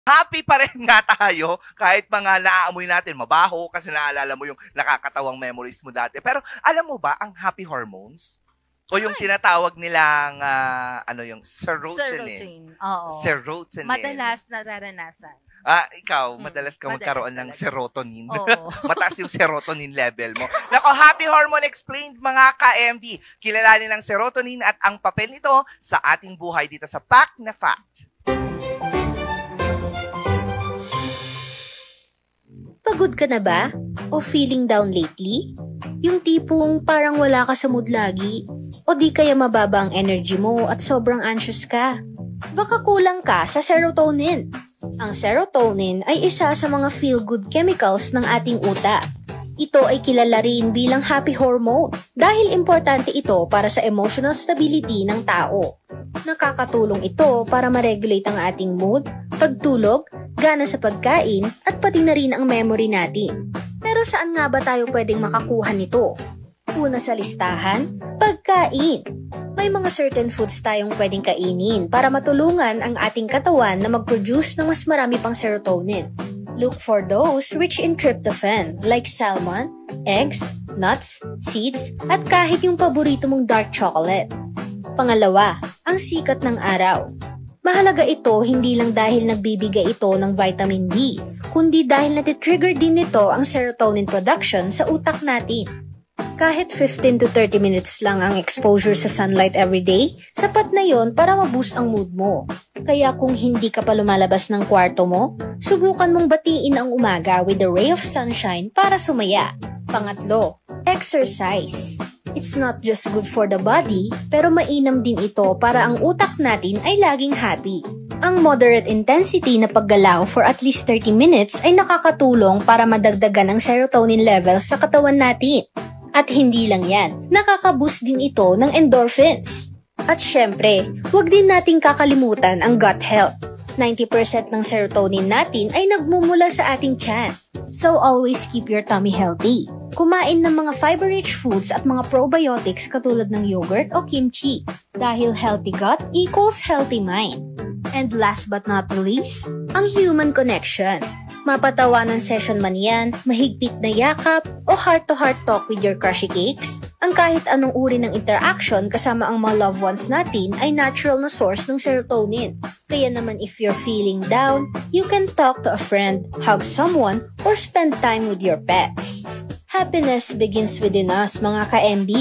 happy pa rin nga tayo kahit mga naaamoy natin mabaho kasi naalala mo yung nakakatawang memories mo dati. Pero alam mo ba ang happy hormones? O yung tinatawag nilang yung serotonin. Oo. Serotonin. Madalas nararanasan. Ikaw, madalas ka magkaroon ng serotonin. Oo. Mataas yung serotonin level mo. Nako, Happy Hormone Explained mga ka-MB. Kilalanin ang serotonin at ang papel nito sa ating buhay dito sa Fact na Fact. Pagod ka na ba? O feeling down lately? Yung tipong parang wala ka sa mood lagi? O di kaya mababa ang energy mo at sobrang anxious ka? Baka kulang ka sa serotonin. Ang serotonin ay isa sa mga feel-good chemicals ng ating utak. Ito ay kilala rin bilang happy hormone dahil importante ito para sa emotional stability ng tao. Nakakatulong ito para ma-regulate ang ating mood, pagtulog, gana sa pagkain at pati na rin ang memory natin. Pero saan nga ba tayo pwedeng makakuha nito? Una sa listahan, pagkain. May mga certain foods tayong pwedeng kainin para matulungan ang ating katawan na mag-produce ng mas marami pang serotonin. Look for those rich in tryptophan like salmon, eggs, nuts, seeds, at kahit yung paborito mong dark chocolate. Pangalawa, ang sikat ng araw. Mahalaga ito hindi lang dahil nagbibigay ito ng vitamin D, kundi dahil natitrigger din nito ang serotonin production sa utak natin. Kahit 15 to 30 minutes lang ang exposure sa sunlight everyday, sapat na yon para ma-boost ang mood mo. Kaya kung hindi ka pa lumalabas ng kwarto mo, subukan mong batiin ang umaga with a ray of sunshine para sumaya. Pangatlo, exercise. It's not just good for the body, pero mainam din ito para ang utak natin ay laging happy. Ang moderate intensity na paggalaw for at least 30 minutes ay nakakatulong para madagdagan ang serotonin levels sa katawan natin. At hindi lang yan, nakaka-boost din ito ng endorphins. At syempre, huwag din nating kakalimutan ang gut health. 90% ng serotonin natin ay nagmumula sa ating tiyan. So always keep your tummy healthy. Kumain ng mga fiber-rich foods at mga probiotics katulad ng yogurt o kimchi. Dahil healthy gut equals healthy mind. And last but not least, ang human connection. Mapatawanan session man yan, mahigpit na yakap, o heart-to-heart talk with your crushy cakes, ang kahit anong uri ng interaction kasama ang mga loved ones natin ay natural na source ng serotonin. Kaya naman if you're feeling down, you can talk to a friend, hug someone, or spend time with your pets. Happiness begins within us mga ka-MB.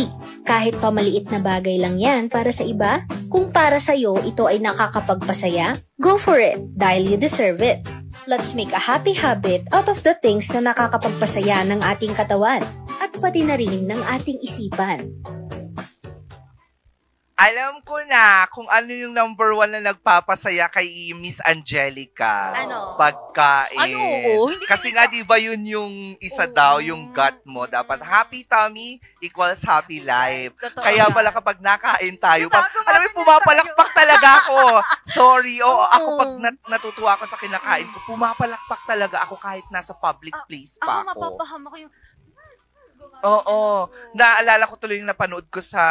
Kahit pamaliit na bagay lang yan para sa iba, kung para sa'yo ito ay nakakapagpasaya, go for it dahil you deserve it. Let's make a happy habit out of the things na nakakapagpasaya ng ating katawan at pati na rin ng ating isipan. Alam ko na kung ano yung number 1 na nagpapasaya kay Miss Angelica. Ano? Pagkain. Ay, oo. Kasi nga, di ba yun yung isa daw, yung gut mo. Dapat happy tummy equals happy life. Totoo Kaya yan. pala kapag nakain tayo, alam mo, pumapalakpak talaga ako. Sorry. Ako pag natutuwa ako sa kinakain ko, pumapalakpak talaga ako kahit nasa public place pa Ako ako. mapapahama ko yung... Oo. Naalala ko tuloy yung napanood ko sa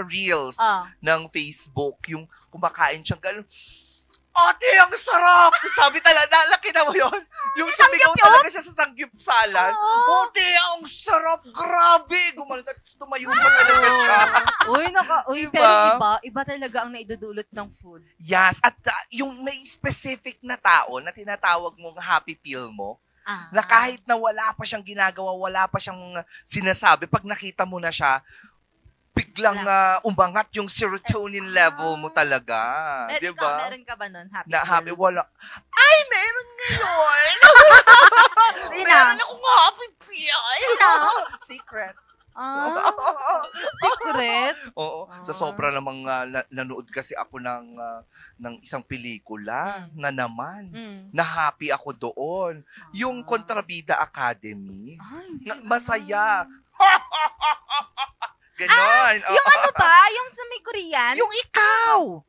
Reels ng Facebook. Yung kumakain siyang gano'n. Ate, ang sarap! Sabi talaga, nakita mo yun? Yung sumigaw talaga siya sa sanggipsalan. Ate, ang sarap! Grabe! Gumalit at tumayo pa talaga siya. Uy, Diba? pero iba talaga ang naidudulot ng food. Yes. At yung may specific na tao na tinatawag mong happy pill mo, na kahit na wala pa siyang ginagawa, wala pa siyang sinasabi, pag nakita mo na siya, biglang umangat yung serotonin level mo talaga. Diba? Meron ka ba nun? Happy? Wala. Ay, meron ngayon! Meron akong happy pill! Secret. Secret? Oo. Sa sobra namang nanood kasi ako ng isang pelikula na naman. Na happy ako doon. Yung Kontrabida Academy. Masaya. Ganon. Yung ano ba? Yung sa may Korean? Yung ikaw!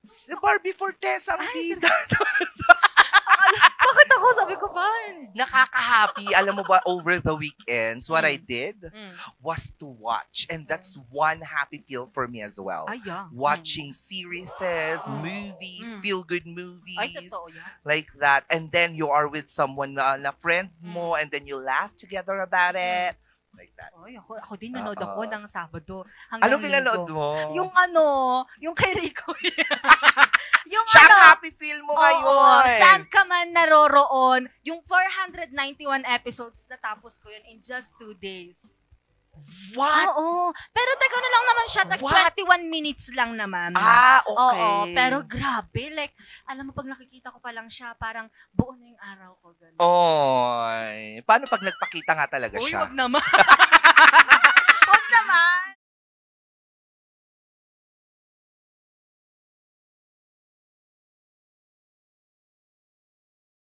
Si Barbie Fortes ang bida. Bakit ako? Sabi ko ba? nakaka-happy. Alam mo ba, over the weekends, what I did was to watch. And that's one happy pill for me as well. Ay, yeah. Watching series, movies, feel-good movies. Ay, totoo yan. Like that. And then you are with someone na friend mo, and then you laugh together about it. Like that. Ay, ako din nanood ako ng Sabado. Anong pinanood mo? Yung kay Rico. yung Siya ang happy feel mo ngayon. Saan ka man naroroon, yung 491 episodes, natapos ko yun in just 2 days. What? Oo. Pero teka na lang naman siya, 21 minutes lang naman. Ah, okay. Oo, pero grabe. Like, alam mo, pag nakikita ko pa lang siya, parang buo na yung araw ko. Ganun. Oy. Paano pag nagpakita nga talaga siya? Uy, wag naman.